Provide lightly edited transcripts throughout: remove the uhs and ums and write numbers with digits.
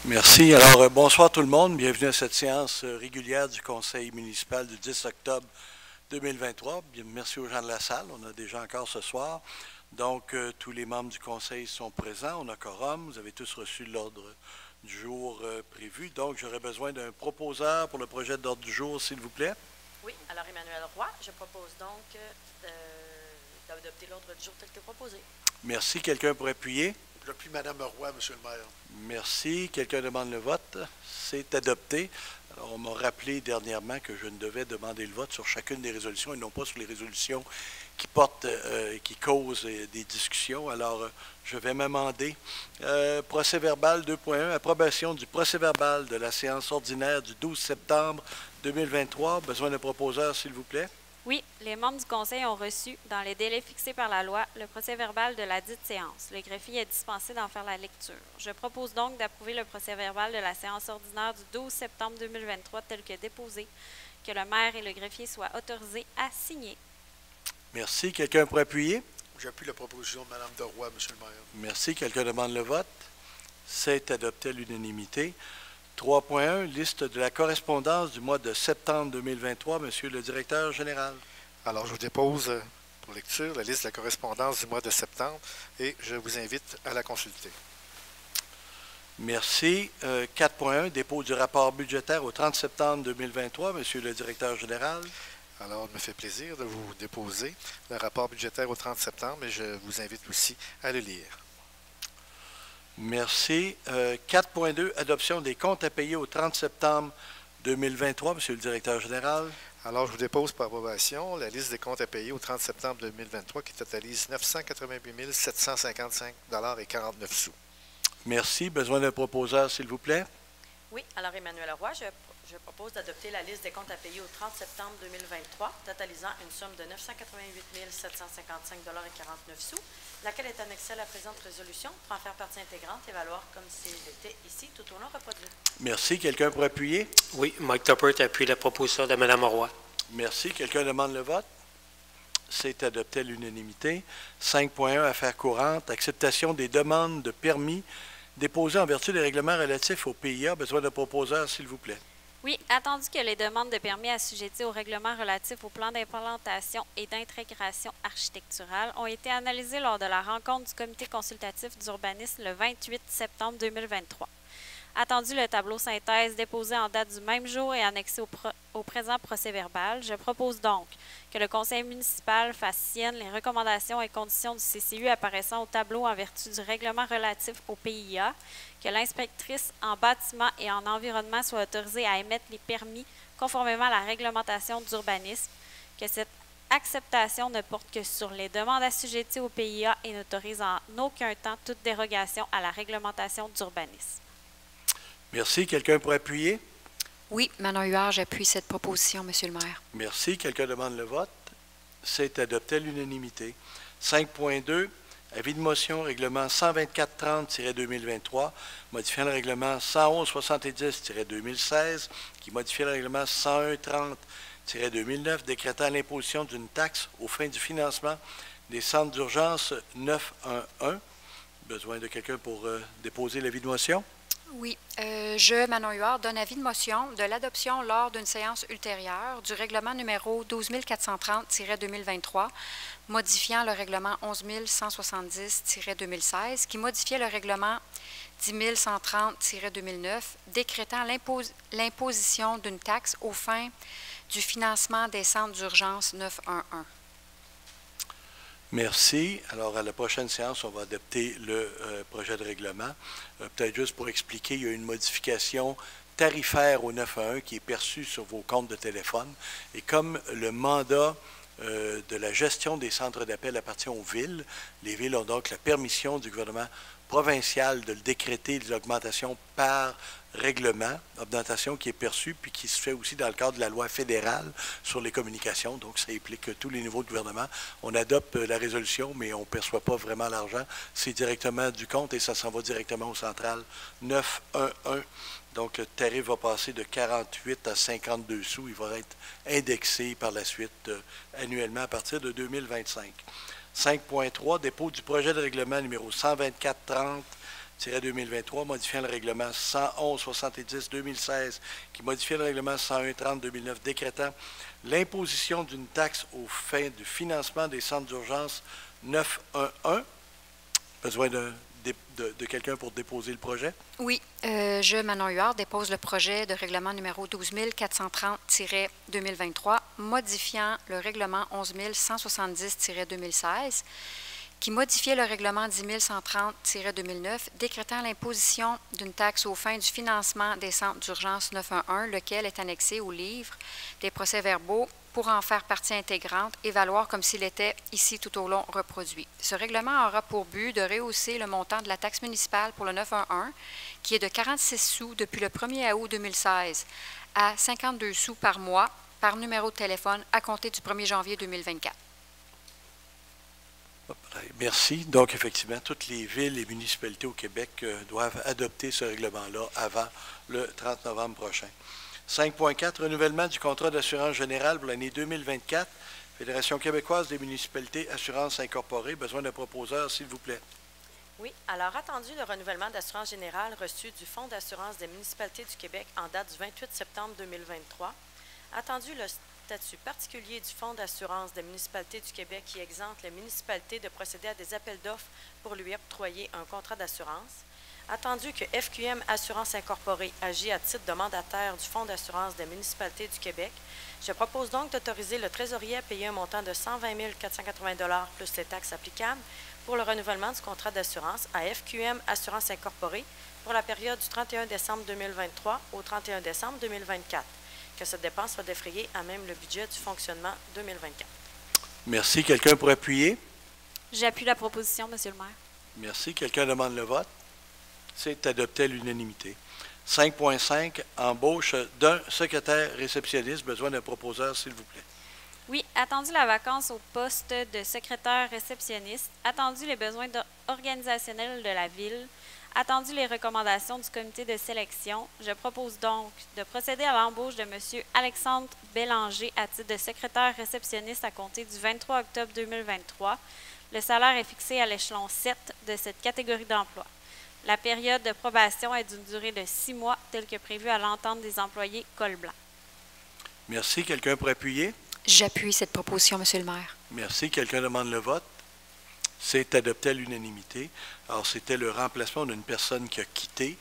Merci. Alors, bonsoir tout le monde. Bienvenue à cette séance régulière du Conseil municipal du 10 octobre 2023. Merci aux gens de la salle. On a des gens encore ce soir. Donc, tous les membres du Conseil sont présents. On a quorum. Vous avez tous reçu l'ordre du jour prévu. Donc, j'aurais besoin d'un proposeur pour le projet d'ordre du jour, s'il vous plaît. Oui. Alors, Emmanuel Roy, je propose donc d'adopter l'ordre du jour tel que proposé. Merci. Quelqu'un pour appuyer? J'appuie Mme Roy, Monsieur le maire. Merci. Quelqu'un demande le vote? C'est adopté. Alors, on m'a rappelé dernièrement que je ne devais demander le vote sur chacune des résolutions et non pas sur les résolutions qui portent et qui causent des discussions. Alors, je vais m'amender. Procès verbal 2.1, approbation du procès verbal de la séance ordinaire du 12 septembre 2023. Besoin de proposeur, s'il vous plaît. Oui, les membres du Conseil ont reçu, dans les délais fixés par la loi, le procès-verbal de la dite séance. Le greffier est dispensé d'en faire la lecture. Je propose donc d'approuver le procès-verbal de la séance ordinaire du 12 septembre 2023 tel que déposé, que le maire et le greffier soient autorisés à signer. Merci. Quelqu'un pour appuyer? J'appuie la proposition de Mme Roy, Monsieur le maire. Merci. Quelqu'un demande le vote? C'est adopté à l'unanimité. 3.1, liste de la correspondance du mois de septembre 2023. Monsieur le directeur général. Alors, je vous dépose pour lecture la liste de la correspondance du mois de septembre et je vous invite à la consulter. Merci. 4.1, dépôt du rapport budgétaire au 30 septembre 2023. Monsieur le directeur général. Alors, il me fait plaisir de vous déposer le rapport budgétaire au 30 septembre et je vous invite aussi à le lire. Merci. 4.2, adoption des comptes à payer au 30 septembre 2023. Monsieur le directeur général. Alors, je vous dépose pour approbation la liste des comptes à payer au 30 septembre 2023 qui totalise 988 755,49 $. Merci. Besoin d'un proposeur, s'il vous plaît. Oui. Alors, Emmanuel Roy, je propose d'adopter la liste des comptes à payer au 30 septembre 2023, totalisant une somme de 988 755,49 $, laquelle est annexée à la présente résolution pour en faire partie intégrante et valoir comme s'il était ici tout au long reproduit. Merci. Quelqu'un pour appuyer? Oui, Mike Tuppert appuie la proposition de Mme Roy. Merci. Quelqu'un demande le vote? C'est adopté à l'unanimité. 5.1, affaires courantes, acceptation des demandes de permis déposées en vertu des règlements relatifs au PIA. Besoin de proposeur, s'il vous plaît. Oui, attendu que les demandes de permis assujetties au règlement relatif au plan d'implantation et d'intégration architecturale ont été analysées lors de la rencontre du comité consultatif d'urbanisme le 28 septembre 2023. Attendu le tableau synthèse déposé en date du même jour et annexé au présent procès-verbal, je propose donc que le conseil municipal fasse sienne les recommandations et conditions du CCU apparaissant au tableau en vertu du règlement relatif au PIA, que l'inspectrice en bâtiment et en environnement soit autorisée à émettre les permis conformément à la réglementation d'urbanisme, que cette acceptation ne porte que sur les demandes assujetties au PIA et n'autorise en aucun temps toute dérogation à la réglementation d'urbanisme. Merci. Quelqu'un pour appuyer? Oui, Manon Huard, j'appuie cette proposition, Monsieur le maire. Merci. Quelqu'un demande le vote? C'est adopté à l'unanimité. 5.2, avis de motion, règlement 12430-2023, modifiant le règlement 11170-2016, qui modifie le règlement 10130-2009, décrétant l'imposition d'une taxe aux fins du financement des centres d'urgence 911. Besoin de quelqu'un pour déposer l'avis de motion? Oui, je, Manon Huard, donne avis de motion de l'adoption lors d'une séance ultérieure du règlement numéro 12430-2023, modifiant le règlement 11170-2016, qui modifiait le règlement 10130-2009, décrétant l'imposition d'une taxe aux fins du financement des centres d'urgence 911. Merci. Alors, à la prochaine séance, on va adopter le projet de règlement. Peut-être juste pour expliquer, il y a une modification tarifaire au 911 qui est perçue sur vos comptes de téléphone. Et comme le mandat de la gestion des centres d'appel appartient aux villes, les villes ont donc la permission du gouvernement provincial de le décréter, des augmentations par règlement, augmentation qui est perçue puis qui se fait aussi dans le cadre de la loi fédérale sur les communications. Donc, ça implique tous les niveaux de gouvernement. On adopte la résolution, mais on ne perçoit pas vraiment l'argent. C'est directement du compte et ça s'en va directement au central 911. Donc, le tarif va passer de 48 à 52 sous. Il va être indexé par la suite annuellement à partir de 2025. 5.3, dépôt du projet de règlement numéro 12430 2023, modifiant le règlement 111-70-2016, qui modifie le règlement 101-30-2009, décrétant l'imposition d'une taxe aux fins du financement des centres d'urgence 911. Besoin de quelqu'un pour déposer le projet? Oui, je, Manon Huard, dépose le projet de règlement numéro 12430-2023, modifiant le règlement 11170-2016, qui modifiait le règlement 10130-2009, décrétant l'imposition d'une taxe aux fins du financement des centres d'urgence 911, lequel est annexé au livre des procès-verbaux pour en faire partie intégrante et valoir comme s'il était ici tout au long reproduit. Ce règlement aura pour but de rehausser le montant de la taxe municipale pour le 911, qui est de 46 sous depuis le 1er août 2016 à 52 sous par mois par numéro de téléphone à compter du 1er janvier 2024. Merci. Donc, effectivement, toutes les villes et municipalités au Québec doivent adopter ce règlement-là avant le 30 novembre prochain. 5.4, renouvellement du contrat d'assurance générale pour l'année 2024. Fédération québécoise des municipalités Assurance Incorporée. Besoin d'un proposeur, s'il vous plaît. Oui. Alors, attendu le renouvellement d'assurance générale reçu du Fonds d'assurance des municipalités du Québec en date du 28 septembre 2023. Attendu le statut particulier du Fonds d'assurance des municipalités du Québec qui exempte les municipalités de procéder à des appels d'offres pour lui octroyer un contrat d'assurance. Attendu que FQM Assurance Incorporée agit à titre de mandataire du Fonds d'assurance des municipalités du Québec, je propose donc d'autoriser le trésorier à payer un montant de 120 480 $ plus les taxes applicables pour le renouvellement du contrat d'assurance à FQM Assurance Incorporée pour la période du 31 décembre 2023 au 31 décembre 2024. Que cette dépense soit défrayée à même le budget du fonctionnement 2024. Merci. Quelqu'un pour appuyer? J'appuie la proposition, M. le maire. Merci. Quelqu'un demande le vote? C'est adopté à l'unanimité. 5.5, embauche d'un secrétaire réceptionniste. Besoin d'un proposeur, s'il vous plaît. Oui, attendu la vacance au poste de secrétaire réceptionniste, attendu les besoins organisationnels de la Ville, attendu les recommandations du comité de sélection, je propose donc de procéder à l'embauche de M. Alexandre Bélanger à titre de secrétaire réceptionniste à compter du 23 octobre 2023. Le salaire est fixé à l'échelon 7 de cette catégorie d'emploi. La période de probation est d'une durée de 6 mois, telle que prévue à l'entente des employés col blanc. Merci. Quelqu'un pour appuyer? J'appuie cette proposition, M. le maire. Merci. Quelqu'un demande le vote? C'est adopté à l'unanimité. Alors, c'était le remplacement d'une personne qui a quitté.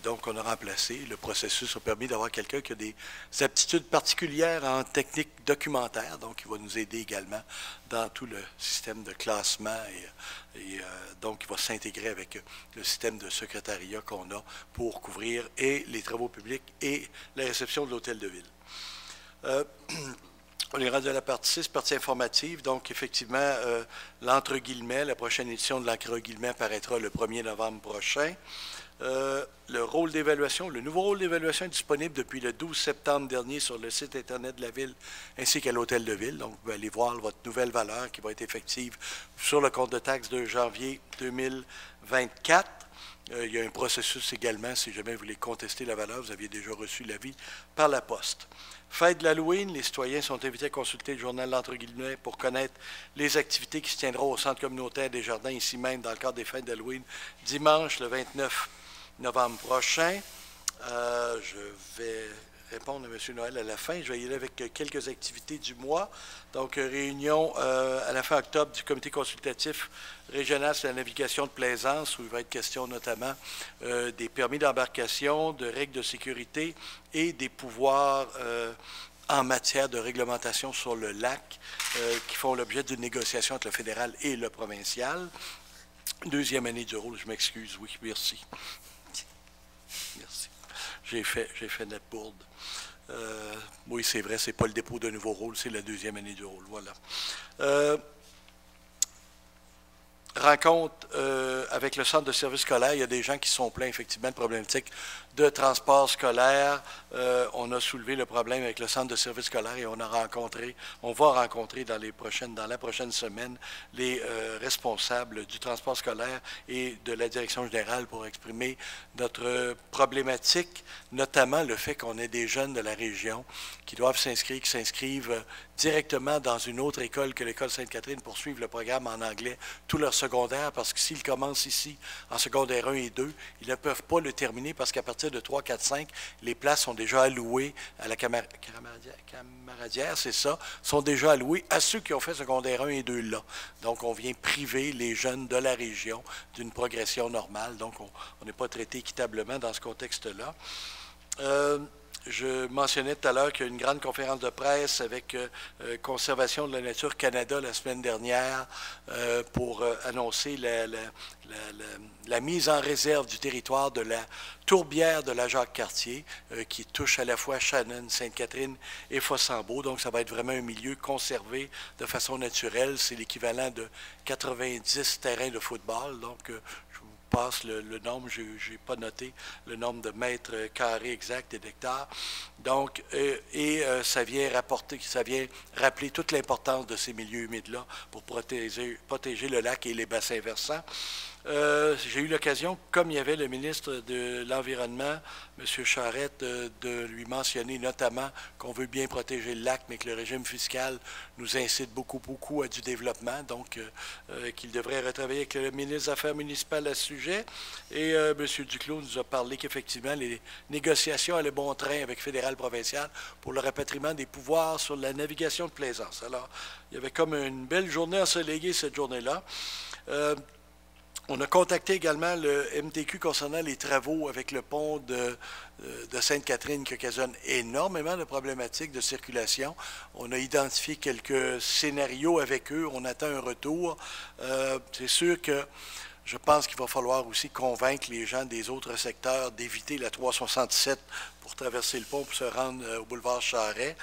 Donc, on a remplacé. Le processus a permis d'avoir quelqu'un qui a des aptitudes particulières en technique documentaire. Donc, il va nous aider également dans tout le système de classement. Donc, il va s'intégrer avec le système de secrétariat qu'on a pour couvrir et les travaux publics et la réception de l'hôtel de ville. On est rendu à la partie 6, partie informative. Donc, effectivement, l'entre-guillemets, la prochaine édition de l'entre-guillemets apparaîtra le 1er novembre prochain. Le rôle d'évaluation, le nouveau rôle d'évaluation est disponible depuis le 12 septembre dernier sur le site Internet de la Ville ainsi qu'à l'Hôtel de Ville. Donc, vous pouvez aller voir votre nouvelle valeur qui va être effective sur le compte de taxe de janvier 2024. Il y a un processus également, si jamais vous voulez contester la valeur, vous aviez déjà reçu l'avis par la poste. Fête de l'Halloween, les citoyens sont invités à consulter le journal l'entre-guillemets pour connaître les activités qui se tiendront au Centre communautaire des Jardins, ici même, dans le cadre des fêtes d'Halloween, dimanche, le 29 novembre prochain. Je vais répondre à M. Noël à la fin. Je vais y aller avec quelques activités du mois. Donc, réunion à la fin octobre du comité consultatif régional sur la navigation de plaisance, où il va être question notamment des permis d'embarcation, de règles de sécurité et des pouvoirs en matière de réglementation sur le lac qui font l'objet d'une négociation entre le fédéral et le provincial. Deuxième année du rôle, je m'excuse. Oui, merci. Merci. J'ai fait notre bourde. Oui, c'est vrai, ce n'est pas le dépôt d'un nouveau rôle, c'est la deuxième année du rôle. Voilà. Rencontre avec le centre de services scolaires. Il y a des gens qui sont pleins, effectivement, de problématiques de transport scolaire. On a soulevé le problème avec le centre de services scolaires et on va rencontrer dans la prochaine semaine les responsables du transport scolaire et de la direction générale pour exprimer notre problématique, notamment le fait qu'on ait des jeunes de la région qui s'inscrivent directement dans une autre école que l'école Sainte-Catherine pour suivre le programme en anglais tout leur secondaire, parce que s'ils commencent ici en secondaire 1 et 2, ils ne peuvent pas le terminer parce qu'à partir de 3, 4, 5, les places sont déjà allouées à la camaradière, c'est ça, sont déjà allouées à ceux qui ont fait secondaire 1 et 2 là. Donc, on vient priver les jeunes de la région d'une progression normale. Donc, on n'est pas traité équitablement dans ce contexte-là. Je mentionnais tout à l'heure qu'il y a eu une grande conférence de presse avec Conservation de la Nature Canada la semaine dernière pour annoncer la mise en réserve du territoire de la tourbière de la Jacques-Cartier qui touche à la fois Shannon, Sainte-Catherine et Fossambeau. Donc, ça va être vraiment un milieu conservé de façon naturelle. C'est l'équivalent de 90 terrains de football. Donc, passe le nombre, je n'ai pas noté le nombre de mètres carrés exacts et d'hectares. Donc, ça vient rappeler toute l'importance de ces milieux humides-là pour protéger le lac et les bassins versants. J'ai eu l'occasion, comme il y avait le ministre de l'Environnement, M. Charette, de lui mentionner notamment qu'on veut bien protéger le lac, mais que le régime fiscal nous incite beaucoup à du développement, donc qu'il devrait retravailler avec le ministre des Affaires municipales à ce sujet. Et M. Duclos nous a parlé qu'effectivement, les négociations allaient bon train avec fédéral-provincial pour le rapatriement des pouvoirs sur la navigation de plaisance. Alors, il y avait comme une belle journée ensoleillée cette journée-là. On a contacté également le MTQ concernant les travaux avec le pont de Sainte-Catherine qui occasionne énormément de problématiques de circulation. On a identifié quelques scénarios avec eux. On attend un retour. C'est sûr que je pense qu'il va falloir aussi convaincre les gens des autres secteurs d'éviter la 367 pour traverser le pont pour se rendre au boulevard Charest.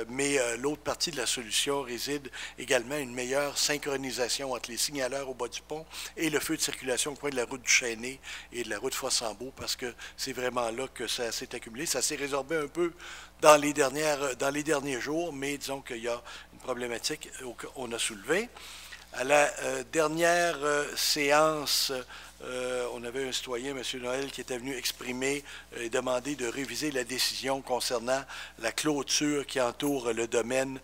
Mais l'autre partie de la solution réside également une meilleure synchronisation entre les signaleurs au bas du pont et le feu de circulation au coin de la route du Chêné et de la route Fossambeau, parce que c'est vraiment là que ça s'est accumulé. Ça s'est résorbé un peu dans les derniers jours, mais disons qu'il y a une problématique qu'on a soulevée. À la dernière séance, on avait un citoyen, M. Noël, qui était venu exprimer et demander de réviser la décision concernant la clôture qui entoure le domaine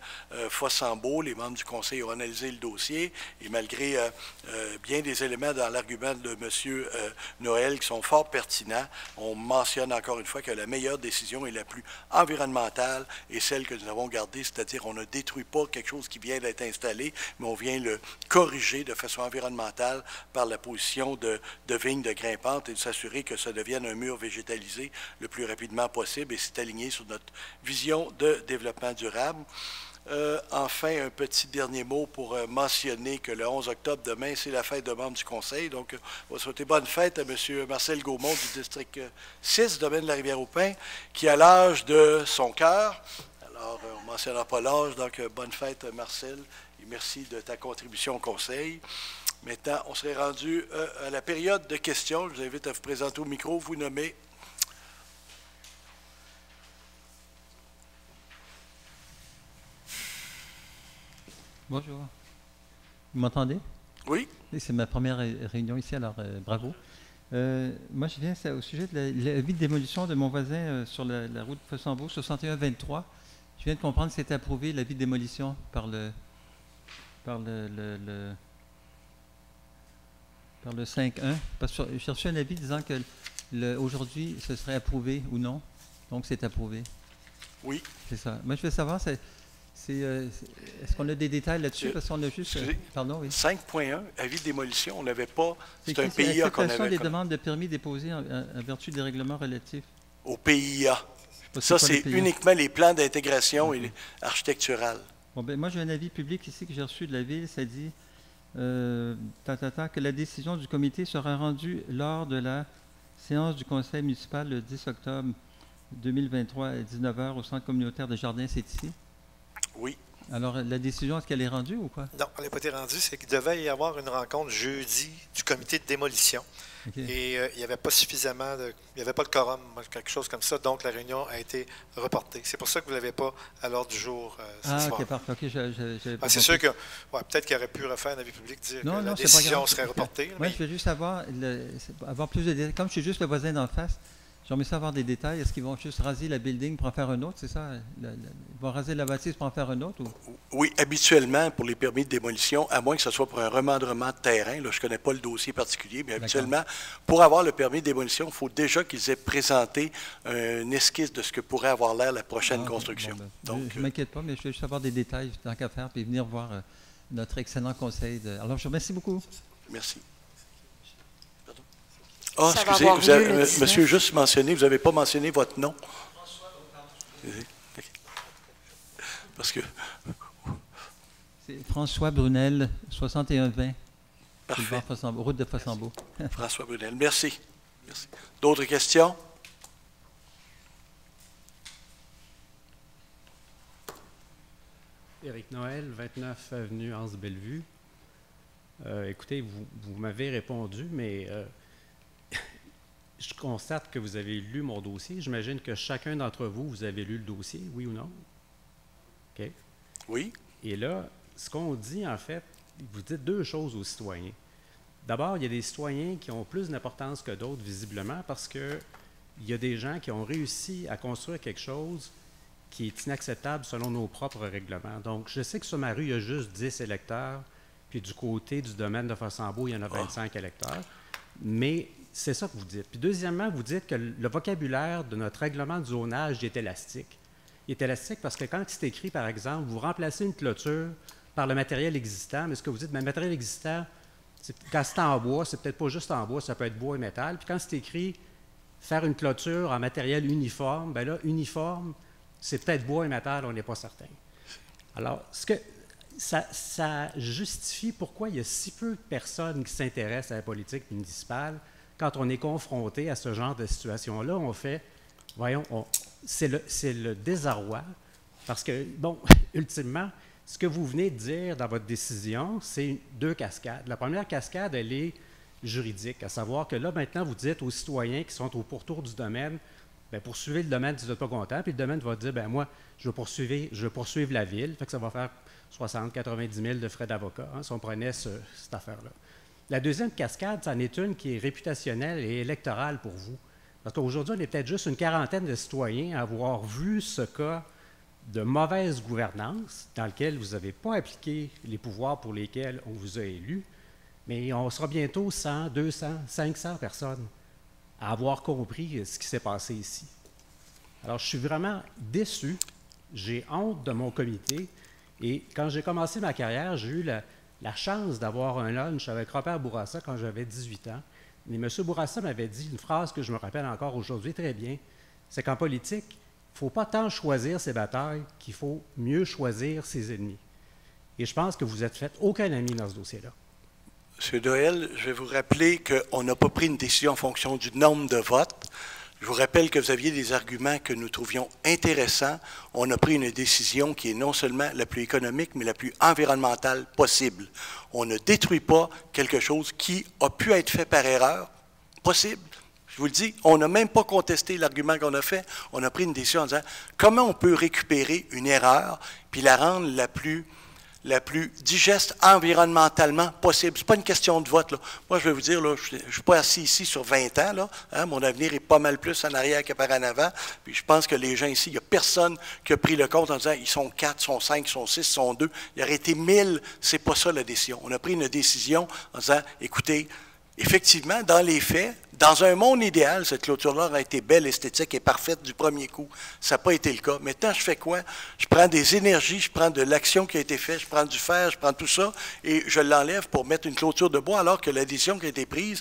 Fossambeau. Les membres du conseil ont analysé le dossier et malgré bien des éléments dans l'argument de M. Noël qui sont fort pertinents, on mentionne encore une fois que la meilleure décision est la plus environnementale et celle que nous avons gardée, c'est-à-dire on ne détruit pas quelque chose qui vient d'être installé, mais on vient le corriger de façon environnementale par la position de vignes de grimpantes et de s'assurer que ça devienne un mur végétalisé le plus rapidement possible et c'est aligné sur notre vision de développement durable. Enfin, un petit dernier mot pour mentionner que le 11 octobre, demain, c'est la fête de membres du Conseil. Donc, on va souhaiter bonne fête à M. Marcel Gaumont du district 6, domaine de la Rivière-au-Pin, qui a l'âge de son cœur. Alors, on ne mentionnera pas l'âge, donc bonne fête, Marcel, et merci de ta contribution au Conseil. Maintenant, on serait rendu à la période de questions. Je vous invite à vous présenter au micro, vous nommer. Bonjour. Vous m'entendez? Oui. C'est ma première réunion ici, alors bravo. Moi, je viens au sujet de l'avis de démolition de mon voisin sur la route Fossambeau, 6123. Je viens de comprendre que c'était approuvé, l'avis de démolition, par le 5.1. Parce que j'ai reçu un avis disant que aujourd'hui, ce serait approuvé ou non. Donc, c'est approuvé. Oui. C'est ça. Moi, je veux savoir, est-ce qu'on a des détails là-dessus? Parce qu'on a juste... pardon, oui. 5.1, avis de démolition, on n'avait pas... C'est un PIA qu'on avait... Acceptation des demandes de permis déposées en vertu des règlements relatifs. Au PIA. Ça, c'est uniquement les plans d'intégration et architecturales. Bon, ben, moi, j'ai un avis public ici que j'ai reçu de la Ville. Ça dit que la décision du comité sera rendue lors de la séance du conseil municipal le 10 octobre 2023 à 19h au centre communautaire de Jardin, c'est ici? Oui. Alors, la décision, est-ce qu'elle est rendue ou quoi? Non, elle n'a pas été rendue. C'est qu'il devait y avoir une rencontre jeudi du comité de démolition. Okay. Et il n'y avait pas suffisamment il n'y avait pas de quorum, quelque chose comme ça, donc la réunion a été reportée. C'est pour ça que vous ne l'avez pas à l'ordre du jour ce soir. OK, parfait. Okay, c'est sûr que peut-être qu'il aurait pu refaire un avis public, dire que la décision serait reportée. Moi, je veux juste avoir plus de détails. Comme je suis juste le voisin d'en face, J'aimerais savoir des détails. Est-ce qu'ils vont juste raser la building pour en faire un autre, c'est ça? Ils vont raser la bâtisse pour en faire un autre? Ou? Oui, habituellement, pour les permis de démolition, à moins que ce soit pour un remembrement de terrain, là, je ne connais pas le dossier particulier, mais habituellement, pour avoir le permis de démolition, il faut déjà qu'ils aient présenté une esquisse de ce que pourrait avoir l'air la prochaine construction. Bon, ben, je ne m'inquiète pas, mais je veux juste avoir des détails tant qu'à faire, puis venir voir notre excellent conseil. Alors, je vous remercie beaucoup. Merci. Ah, excusez, monsieur, juste mentionné, vous n'avez pas mentionné votre nom. Parce que... C'est François Brunel, 6120. Parfait. Route de Fossambeau. François Brunel, merci. Merci. D'autres questions? Éric Noël, 29 avenue Anse-Bellevue. Écoutez, vous m'avez répondu, mais je constate que vous avez lu mon dossier. J'imagine que chacun d'entre vous, vous avez lu le dossier, oui ou non? OK. Oui. Et là, ce qu'on dit, en fait, vous dites deux choses aux citoyens. D'abord, il y a des citoyens qui ont plus d'importance que d'autres, visiblement, parce qu'il y a des gens qui ont réussi à construire quelque chose qui est inacceptable selon nos propres règlements. Donc, je sais que sur ma rue, il y a juste 10 électeurs, puis du côté du domaine de Fossambeau, il y en a 25 électeurs. Mais c'est ça que vous dites. Puis deuxièmement, vous dites que le vocabulaire de notre règlement de zonage est élastique. Il est élastique parce que quand c'est écrit, par exemple, vous remplacez une clôture par le matériel existant, mais ce que vous dites, le matériel existant, quand c'est en bois, c'est peut-être pas juste en bois, ça peut être bois et métal. Puis quand c'est écrit faire une clôture en matériel uniforme, bien là, uniforme, c'est peut-être bois et métal, on n'est pas certain. Alors, ça justifie pourquoi il y a si peu de personnes qui s'intéressent à la politique municipale. Quand on est confronté à ce genre de situation-là, on fait, voyons, c'est le désarroi, parce que, bon, ultimement, ce que vous venez de dire dans votre décision, c'est deux cascades. La première cascade, elle est juridique, à savoir que là, maintenant, vous dites aux citoyens qui sont au pourtour du domaine, bien, poursuivez le domaine si vous n'êtes pas content, puis le domaine va dire, bien, moi, je veux poursuivre la ville, fait que ça va faire 60 90 000 de frais d'avocat, hein, si on prenait cette affaire-là. La deuxième cascade, c'en est une qui est réputationnelle et électorale pour vous. Parce qu'aujourd'hui, on est peut-être juste une quarantaine de citoyens à avoir vu ce cas de mauvaise gouvernance dans lequel vous n'avez pas appliqué les pouvoirs pour lesquels on vous a élu, mais on sera bientôt 100, 200, 500 personnes à avoir compris ce qui s'est passé ici. Alors, je suis vraiment déçu. J'ai honte de mon comité. Et quand j'ai commencé ma carrière, j'ai eu la chance d'avoir un lunch avec Robert Bourassa quand j'avais 18 ans. Et M. Bourassa m'avait dit une phrase que je me rappelle encore aujourd'hui très bien, c'est qu'en politique, il ne faut pas tant choisir ses batailles qu'il faut mieux choisir ses ennemis. Et je pense que vous n'êtes fait aucun ami dans ce dossier-là. M. Doyle, je vais vous rappeler qu'on n'a pas pris une décision en fonction du nombre de votes. Je vous rappelle que vous aviez des arguments que nous trouvions intéressants. On a pris une décision qui est non seulement la plus économique, mais la plus environnementale possible. On ne détruit pas quelque chose qui a pu être fait par erreur. Possible. Je vous le dis, on n'a même pas contesté l'argument qu'on a fait. On a pris une décision en disant comment on peut récupérer une erreur puis la rendre la plus digeste environnementalement possible. Ce n'est pas une question de vote. Là. Moi, je vais vous dire, là, je ne suis pas assis ici sur 20 ans. Là, hein, mon avenir est pas mal plus en arrière que par en avant. Puis je pense que les gens ici, il n'y a personne qui a pris le compte en disant ils sont 4, ils sont 5, ils sont 6, ils sont 2. Il aurait été 1000. Ce n'est pas ça la décision. On a pris une décision en disant écoutez, effectivement, dans les faits, dans un monde idéal, cette clôture-là aurait été belle, esthétique et parfaite du premier coup. Ça n'a pas été le cas. Maintenant, je fais quoi? Je prends des énergies, je prends de l'action qui a été faite, je prends du fer, je prends tout ça et je l'enlève pour mettre une clôture de bois alors que la décision qui a été prise,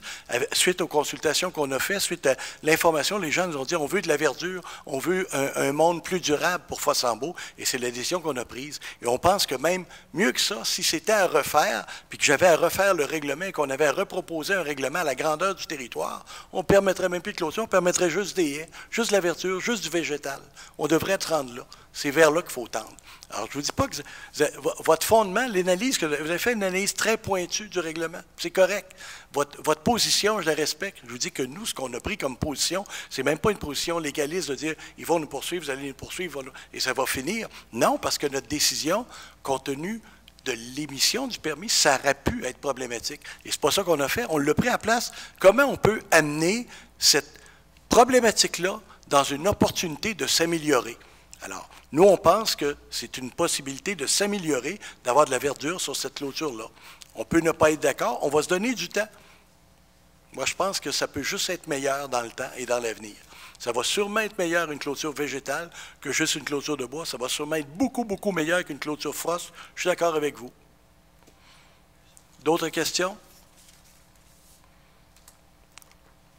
suite aux consultations qu'on a faites, suite à l'information, les gens nous ont dit on veut de la verdure, on veut un monde plus durable pour Fossambeau et c'est la décision qu'on a prise. Et on pense que même mieux que ça, si c'était à refaire, puis que j'avais à refaire le règlement et qu'on avait à reproposer un règlement à la grandeur du territoire, on ne permettrait même plus de clôture, on permettrait juste des haies, juste de la verdure, juste du végétal. On devrait être rendu là. C'est vers là qu'il faut tendre. Alors, je ne vous dis pas que votre fondement, l'analyse, que vous avez fait une analyse très pointue du règlement. C'est correct. Votre position, je la respecte. Je vous dis que nous, ce qu'on a pris comme position, c'est même pas une position légaliste de dire ils vont nous poursuivre, vous allez nous poursuivre, et ça va finir. Non, parce que notre décision, compte tenu de l'émission du permis, ça aurait pu être problématique. Et c'est pas ça qu'on a fait. On l'a pris à place. Comment on peut amener cette problématique-là dans une opportunité de s'améliorer. Alors, nous, on pense que c'est une possibilité de s'améliorer, d'avoir de la verdure sur cette clôture-là. On peut ne pas être d'accord, on va se donner du temps. Moi, je pense que ça peut juste être meilleur dans le temps et dans l'avenir. Ça va sûrement être meilleur une clôture végétale que juste une clôture de bois. Ça va sûrement être beaucoup, beaucoup meilleur qu'une clôture frost. Je suis d'accord avec vous. D'autres questions?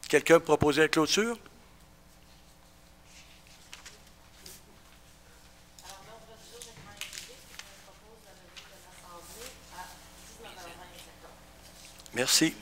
Quelqu'un proposer la clôture? Merci.